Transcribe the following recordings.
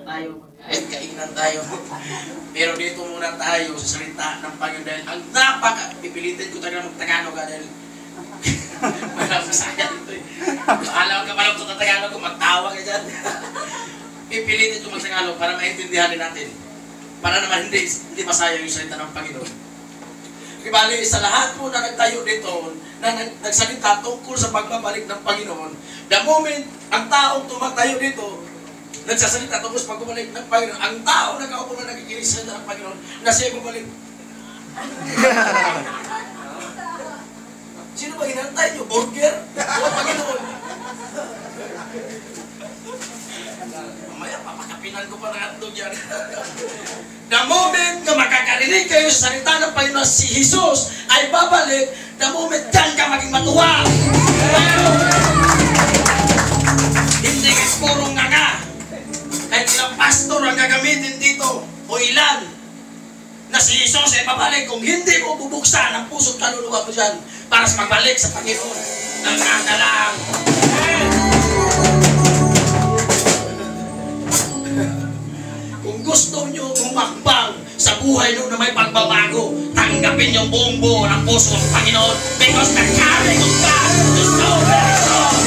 tayo, kahit kainan tayo. Pero dito muna tayo sa salita ng Panginoon dahil ang pipilitin ko talaga mag-Tagalog dahil walang masaya dito eh. Alam ka palang ito na Tagalog kung magtawa ka dyan. Pipilitin ko mag-Tagalog para maintindihan din natin. Para naman hindi masaya yung salita ng Panginoon. Kibali, sa lahat po na nagtayo dito, na nagsalita tungkol sa pagbabalik ng Panginoon, the moment ang taong tumatayo dito, nagsasalita tungkol sa pagbabalik ng Panginoon, ang tao na nakaupo na nakikinig sa salita ng Panginoon, na siya bumalik. Sino ba hinantay nyo? Burger? O Panginoon? Mamaya, papakapinan ko pa ng hotdog yan. The moment na makakarinig kayo sa salita ng Panginoon, si Jesus ay babalik, the moment dyan ka maging matuwa. Hindi ka purong nga. Kahit ilang pastor ang gagamitin dito, o ilan, na si Jesus ay babalik kung hindi mo bubuksan ang puso't kaluluwa mo dyan para sa pagbalik sa Panginoon. Nangangalaang. Kung gusto nyo umakbang sa buhay nyo na may pagbabago, tanggapin yung buong buo ng puso ng Panginoon because the coming of God is so very strong.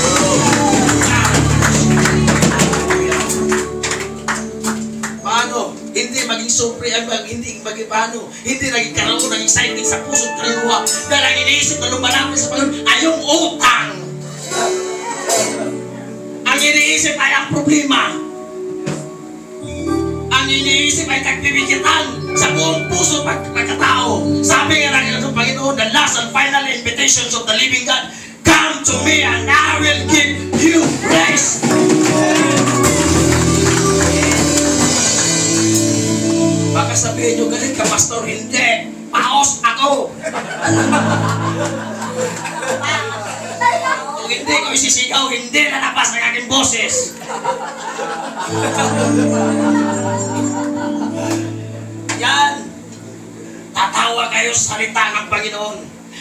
Paano? Hindi maging supre, hindi maging paano? Hindi naging karoon ng exciting sa puso at kaluluwa dahil ang iniisip na lumalapit sa Panginoon ay yung utang. Ang iniisip ay ang problema. Ang iniisip ay kagbibigitan sa buong puso at pagkatao. Sabi nga ng Panginoon, the last and final invitations of the living God, come to me and I will give you rest. Baka sabihin nyo, galit ka, Pastor. Hindi. Paos ako. Kung hindi ko isisigaw, hindi lalabas ng aking boses. Yan. Tatawa kayo sa salita ng Panginoon.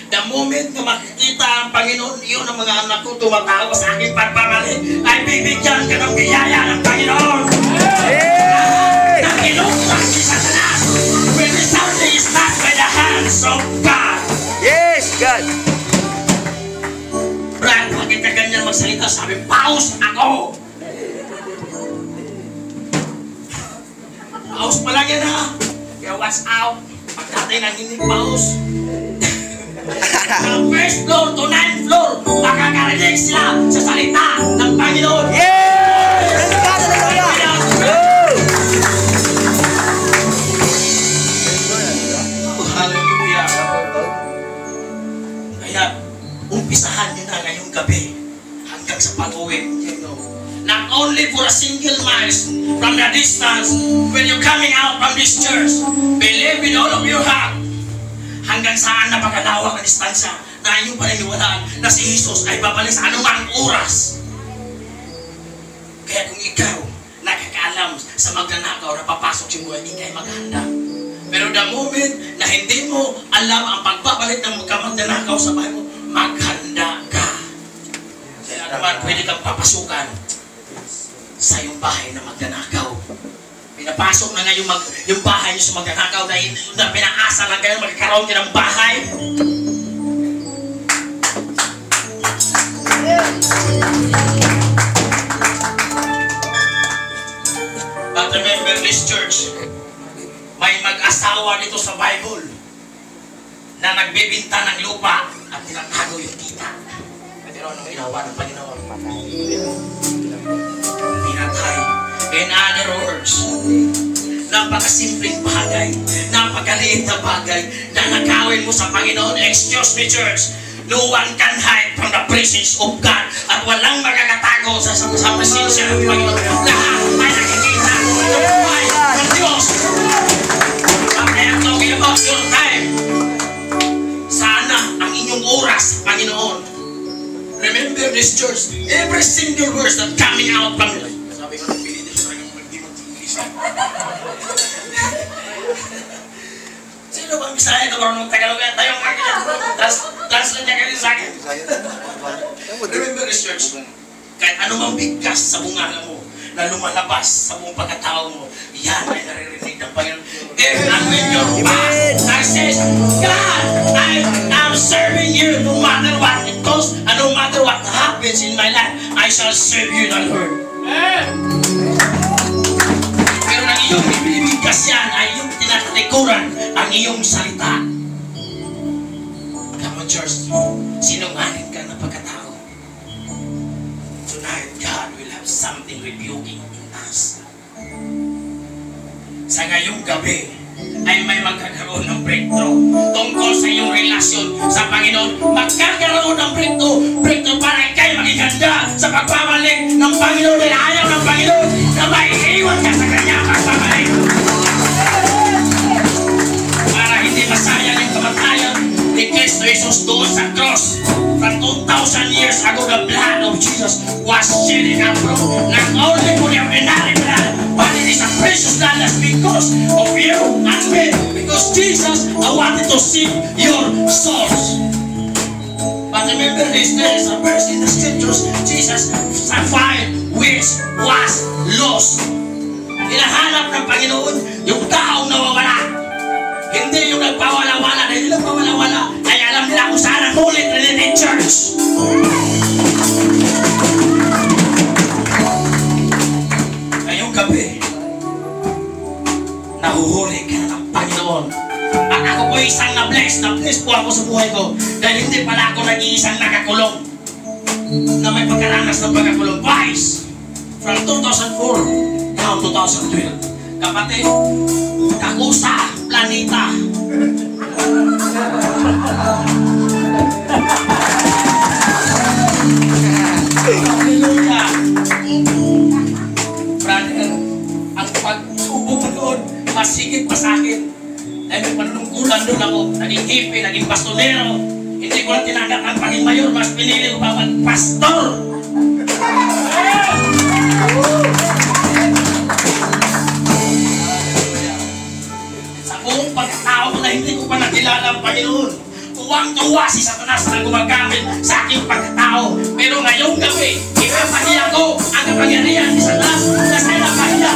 The moment na makikita ang Panginoon, yun ang mga anak ko tumatawa sa aking pagpapali, ay bibigyan ka ng biyaya ng Panginoon. Nakinuktan si Satanas when the something is not by the hands of God. Yes, God. Brad, bakit ka ganyan magsalita? Sabi, paus ako. Paus pa lang yan ha. Kaya watch out. Pagkatay nang hindi paus. From first floor to 9th floor, makakarinig sila sa salita ng Panginoon. Yes! Hallelujah! Kaya, umpisahan nyo na ngayong gabi hanggang sa pag-uwi. Not only for a single miles from the distance when you're coming out from this church, believe with all of your heart hanggang saan na pagkalawak ang distansya na inyong paniniwalaan na si Jesus ay babalik sa anumang oras. Kaya kung ikaw nakakaalam sa magnanakaw na papasok si buhay, ikay maghanda. Pero the moment na hindi mo alam ang pagbabalik ng magnanakaw sa bahay mo, maghanda ka. Kaya naman pwede kang papasukan sa iyong bahay na magnanakaw. Pinapasok na nga yung bahay niyo sa magnanakaw na pinaasa lang kayo magkakaroon kayo ng bahay. But remember this church, may mag-asawa dito sa Bible na nagbibinta ng lupa at tinatago yung kita. Pero anong ginawa ng Panginoon? Pinatay. In other words, napakasimpleng bagay, napakaliit na bagay na nakawin mo sa Panginoon. Excuse me, church, no one can hide from the presence of God at walang magkakatago sa presensya ng Panginoon. Lahat ay nakikita ng buhay ng Diyos. Okay, I'm talking about your time. Sana ang inyong oras, Panginoon. Remember this church, every single verse that coming out from it. Sabi ko, nagpilitin siya talagang mag-English. Sino bang Bisaya ito? Marunong Tagalog yan? Tayong akin. Translate niya kayo sa akin. Remember this church, kahit anumang bigkas sa bunga mo na lumalabas sa buong pagkatao mo. Yan ay naririnig ng Panginoon. And when your past that says, God, I am serving you no matter what it costs and no matter what happens in my life, I shall serve you, the Lord. Pero nang iyong ibibigkas yan ay iyong tinatalikuran ang iyong salita. Come on, church. Sinungaling ka na pagkatao. Tonight, God will have something rebuking in us. Sa ngayong gabi, ay may magkakaroon ng breakthrough tungkol sa iyong relasyon sa Panginoon. Magkakaroon ng breakthrough para ikay maging handa sa pagbabalik ng Panginoon dahil ayaw ng Panginoon na maiiwan ka sa kanyang pagbabalik. Para hindi masayang yung kamatayan ni Kristo Jesus doon sa cross. From 2,000 years ago, the blood of Jesus was shed in our blood. Not only for the ordinary blood, but it is a precious blood that's because of you and me. Because Jesus wanted to save your souls. But remember this, there is a verse in the scriptures, Jesus found which was lost. Hinahanap ng Panginoon yung taong nawawala. Hindi yung nagpawala-wala. Dahil yung nagpawala-wala ay alam nila kung saan ang ulit in church. Ngayong gabi, nahuhuli ka ng Panginoon. At ako po isang na-bless po ako sa buhay ko. Dahil hindi pala ako nag-iisang nakakulong na may pagkaranas ng pagkakulong. Twice! From 2004 down 2012. Kapatid, Kakusa, Planeta. Hallelujah. Brother, ang pagsubok mo doon, masigit pa sa akin. Dahil may panunungkulan doon ako, naging hippie, naging pastonero. Hindi ko lang tinanggap ang paging mayor, mas pinili ko pa pastor. Sa buong pagkatao ko na hindi ko pa nakilala ang Panginoon. Tuwang-tuwa si Satanas na gumagamit sa aking pagkatao. Pero ngayong gabi, ipapahiya ko ang kapangyarihan ni Satanas na sa'yo napahiya.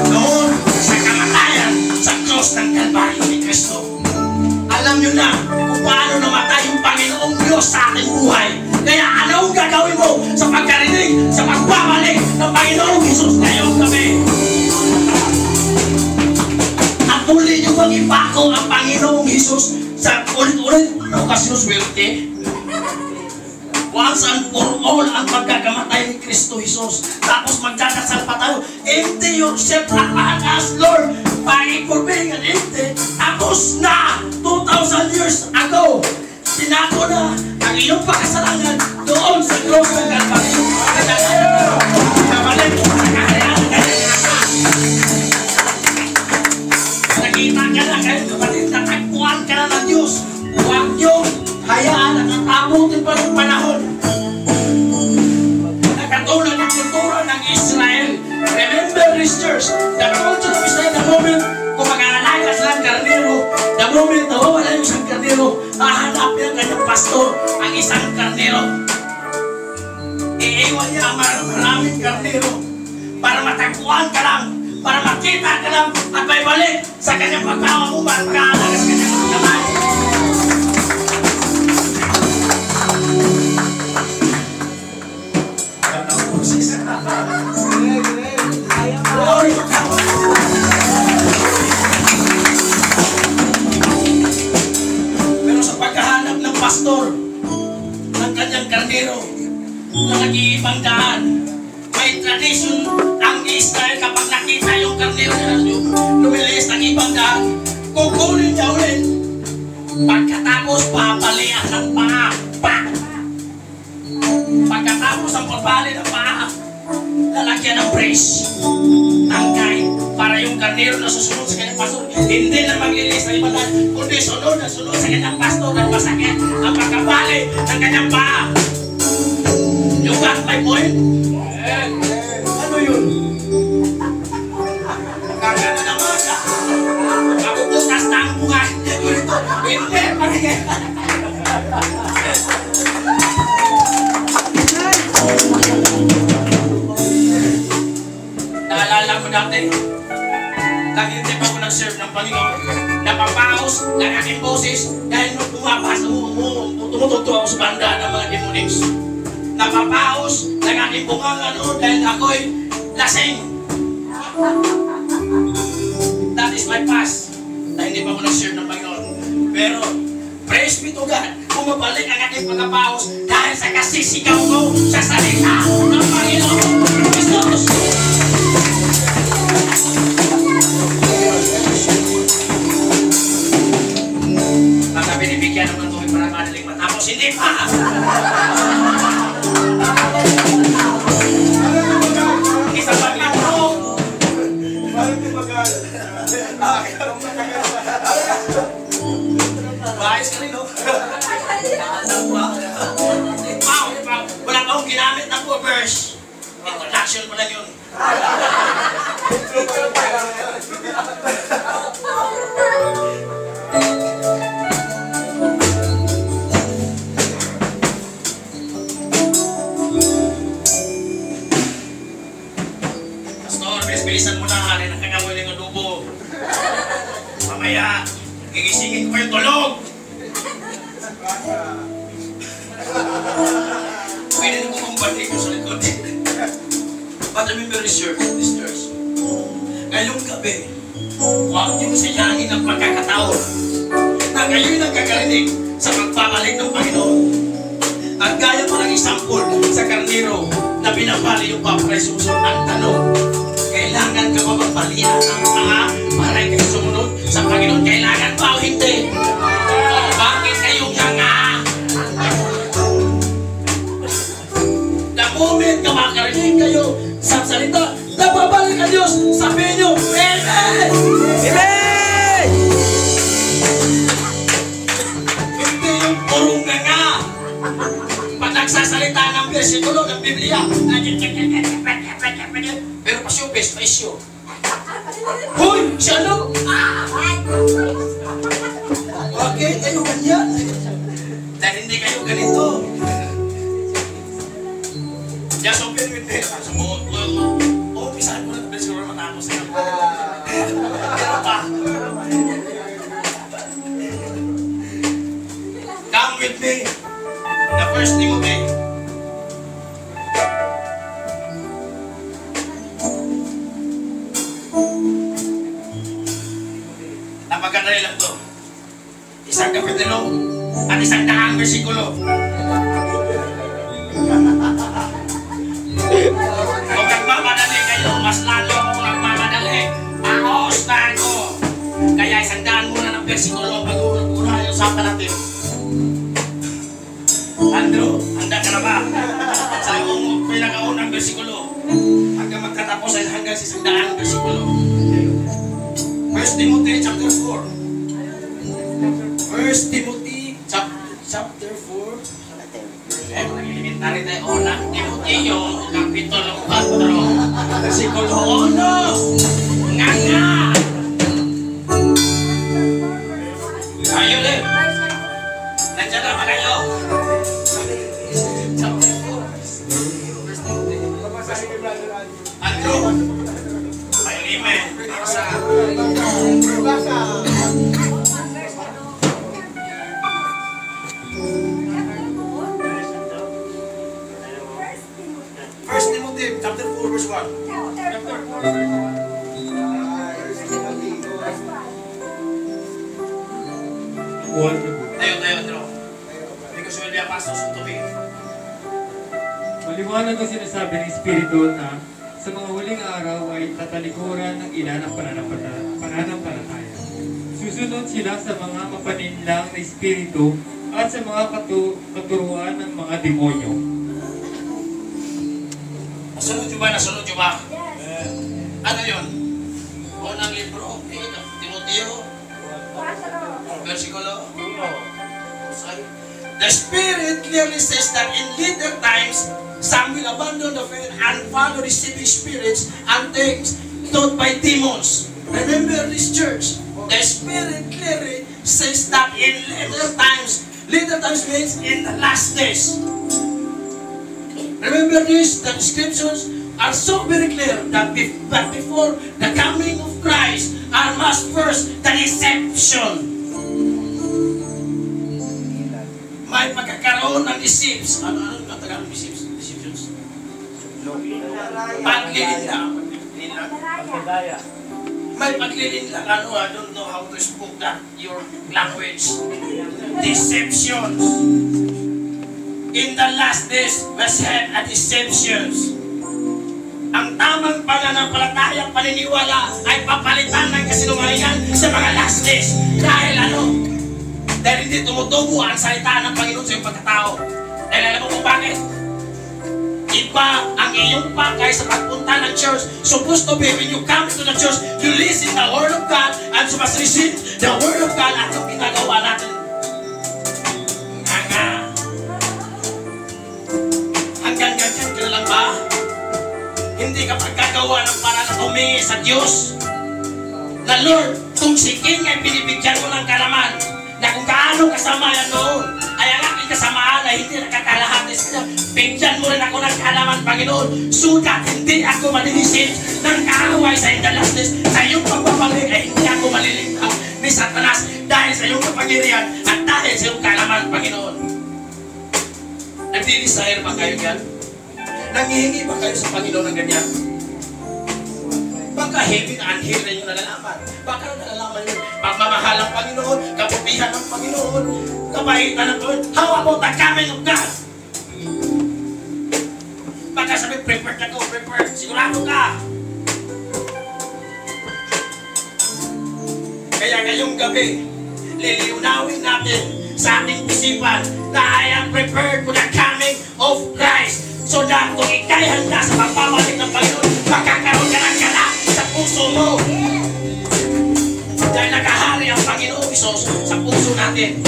Noon, sa kamatayan, sa cross ng Kalbaryo ni Kristo. Alam nyo na kung paano namatay yung Panginoong Diyos sa ating buhay. Kaya anong gagawin mo sa pagkarinig, sa pagbabalik ng Panginoong Jesus ngayong gabi? At muli nyo bang ipako ang Panginoong Jesus sa ulit-ulit na okasyon swerte? Once and for all ang pagkakamatay ni Kristo Jesus. Tapos magdadasal pa tayo, empty yourself and ask Lord, pangit for being an empty. Tapos na 2,000 years ago, sinako na ang iyong pagkasalanan doon sa cross ng Kalbaryo. Kabalik mo sa kaharian ng kanyang anak. Nakita ka na kayo, kapatid, natagpuan ka na ng Diyos. Huwag niyong hayaan at natabutin pa ng panahon. Nakatulad ng kultura ng Israel. Remember this church, the culture of Israel, the moment kung mag-aalaga silang karnero, the moment nawawala yung isang karnero, hahanapin ang kanyang pastor ang isang karnero. Iiwan niya ang maraming karnero para matagpuan ka lang, para makita ka lang at may balik sa kanyang pagkakamuman, pag-aalaga sa kanyang kamay. Pero sa paghahanap ng pastor ng kanyang karnero na nag-iibang daan, may tradisyon ang Israel kapag nakita yung karnero na lumilis ng ibang daan, kukunin niya ulit. Pagkatapos papalian ng paa. Pagkatapos ang pagbali ng paa, lalagyan ng brace, tangkay, para yung karnero na susunod sa kanyang pastor hindi na maglilis ng ibang daan, kundi sunod na sunod sa kanyang pastor at masakit ang pagkabali ng kanyang paa. You got my point? Ano yun? Kagano naman ka. Mabubutas na ang buhay. Hindi, Panginoon. Napapaos ng aking boses dahil nung tumutugtog ako sa banda ng mga demonics. Napapaos ng aking bunganga noon dahil ako'y lasing. That is my past. Dahil hindi pa ako nag-share ng Panginoon. Pero, praise be to God, bumabalik ang aking pagkapaos dahil sa kasisigaw ko sa salita ng Panginoon Kristus. Baka binibigyan naman ito para madaling matapos, hindi pa! Isang paglaro! Bahayos ka rin, no? Wala pa akong ginamit na po verse. Introduction pa lang yun. Pastor, bilisan mo na. Harin ang kakamoy ng adobo. Mamaya, gigisingin ko yung tulog. Pwede na kong balik ko sa likod. But let me be sure, sisters. Ngayong gabi, huwag niyo sayangin ang pagkakataon na kayo'y nagkakarinig sa pagpapalik ng Panginoon. At gaya pa ng isampol sa karnero na pinapali yung papresuso ang tanong, kailangan ka ba magbalian ang mga para kayo sumunod sa Panginoon? Kailangan ba o hindi? O bakit kayong hanga? The moment na makarinig kayo sa salita, napabalik ang Diyos, sabihin nyo, Amen! Amen! Hindi yung purong nga. Pag nagsasalita ng versikulo ng Biblia, pero pasyo, best pasyo. Hoy! Siya no? Bakit kayo ganyan? Dahil hindi kayo ganito. Just open with me. Umpisahan mo na ito, siguro matapos na. Pero pa. Come with me. The first Timothy. Napagandali lang to. Isang kapitulo at isang daang versikulo. Kung nagmamadali kayo, mas lalo ako nagmamadali. Paos na ako. Kaya isang daan muna ng versikulo pag-una yung usapan natin. Andrew, handa ka na ba? Sa yung pinakaunang versikulo hanggang magtatapos ay hanggang sa isang daang versikulo. 1 Timothy chapter 4. 1 Timothy chapter 4. Elementary tayo, unang Timoteo, kapitulo 4, versikulo 1. Nga! Ayaw din! Nandiyan na ba kayo? Chapter 4. Andrew! Ayaw amen. Basa! Chapter 4, verse 1. Chapter 4, verse 1. Tayo, because will be apostles to me. Maliwanag ang sinasabi ng Espiritu na sa mga huling araw ay tatalikuran ng ilan ang pananampalataya. Susunod sila sa mga mapaninlang na Espiritu at sa mga katuruan ng mga demonyo. Nasunod nyo ba? Yes. Ano yun? Unang libro, Timoteo, versikulo. The Spirit clearly says that in later times, some will abandon the faith and follow deceiving spirits and things taught by demons. Remember this, church. The Spirit clearly says that in later times means in the last days. Remember this, the scriptures are so very clear that before the coming of Christ I must first the deception. May pagkakaroon ng deceits. Ano ang Tagalog deceits? Deceptions? Paglilinlang. May paglilinlang. Ano, I don't know how to speak that, your language. Deceptions. In the last days, must have a deceptions. Ang tamang pananampalatayang paniniwala ay papalitan ng kasinungalingan sa mga last days. Dahil ano? Dahil hindi tumutubo ang salita ng Panginoon sa iyong pagkatao. Dahil alam mo kung bakit? Iba ang iyong pakay sa pagpunta ng church. Supposed to be, when you come to the church, you listen the Word of God and you must receive the Word of God at yung ginagawa natin. Hanggang ganyan ka lang ba? Hindi ka pagkagawa ng para na tumingi sa Diyos. Na Lord, kung si King ay binibigyan mo ng kalaman, na kung gaano kasama yan noon, ay ang aking kasamaan ay hindi nakakalahati sa bigyan mo rin ako ng kalaman, Panginoon, so that hindi ako malilisin ng kaaway sa indalasnes. Sa iyong pagbabalik ay hindi ako maliligtas ni Satanas dahil sa iyong kapangyarihan at dahil sa iyong kalaman, Panginoon. Nagdi-desire ba kayo yan? Nangihingi ba kayo sa Panginoon ng ganyan? Baka heavy na anhir na yung nalalaman. Baka nalalaman yun. Pagmamahal ng Panginoon, kaputihan ng Panginoon, kabaitan ng Panginoon. How about the coming of God? Baka sabi, prepared ka ko, prepared. Sigurado ka. Kaya ngayong gabi, liliunawin natin sa ating isipan na I am prepared for the coming of Christ. So that kung ikay handa sa pagbabalik ng Panginoon, makakaroon ka ng galak sa puso mo. Dahil nakahari ang Panginoon Isos sa puso natin.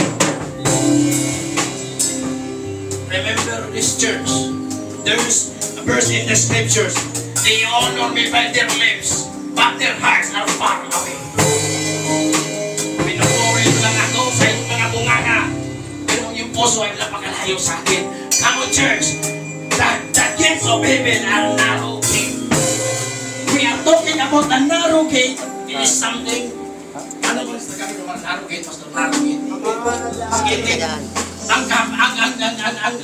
Remember this church. There is a verse in the scriptures. They honor me by their lips, but their hearts are far away. Pinupuri lang ako sa inyong mga bunganga, pero yung puso ay napakalayo sa akin. Come on, church. The gates of heaven are narrow gate. We are talking about a narrow gate. It is something. Ano ba sa kami naman narrow gate, Pastor? Narrow gate.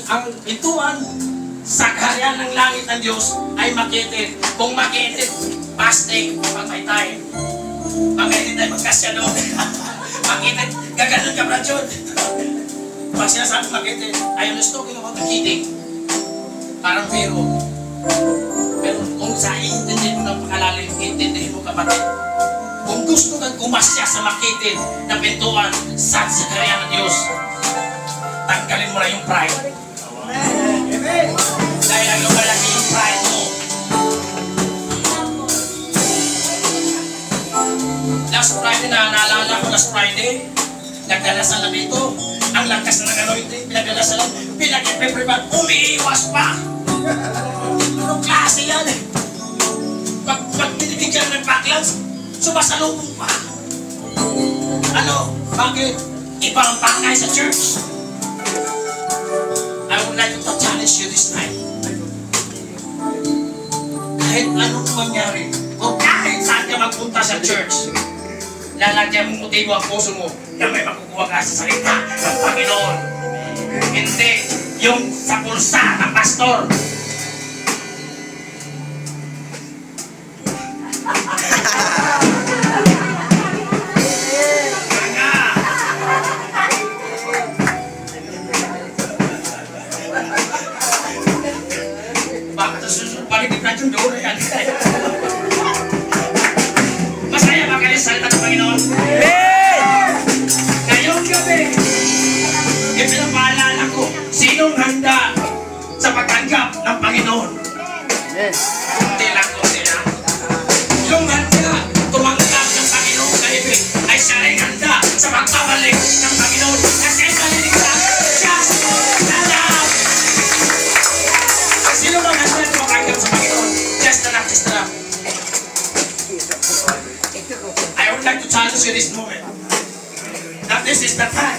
Ang pintuan sa kaharian ng langit ng Diyos ay makitid. Kung makitid, plastic, pag may time. Pag hindi tayo magkasya doon. Makitid, gaganon ka, Brad. Pag sinasabi makitid, I am talking about the kidding. Parang biro. Pero kung sa intindihin mo ng pakalalim, intindihin mo, kapatid. Kung gusto kang kumasya sa makitid na pintuan sa kaharian ng Diyos, tanggalin mo na yung pride. Amen. Dahil ang lumalaki yung pride mo. Last Friday naalala ko, last Friday, nagdalasal na dito. Ang lakas na anointing, pinagdalasalan, pinag-ipipriban, umiiwas pa. Anong klase yan eh? Pag binibigyan ng backlash, sumasalubong pa. Ano? Bakit? Iba ang pakay sa church. I would like to challenge you this night. Kahit anong mangyari, o kahit saan ka magpunta sa church, lalagyan mong motibo ang puso mo na may makukuha ka sa salita ng Panginoon. Hindi yung sa pulsa ng pastor. Bakit susunod balik na yung doon yan? Masaya ba kayo sa salita ng Panginoon? Ngayong gabi, ipinapaalala ko, sinong handa sa pagtanggap ng Panginoon? Hindi lang ko sila. Yung handa tumanggap ng Panginoon sa ibig ay siya rin handa sa pagbabalik ng Panginoon. Kasi ay maliligtas, just enough. Sino bang handa tumanggap sa Panginoon? Just enough, just enough. I would like to challenge you this moment. That this is the time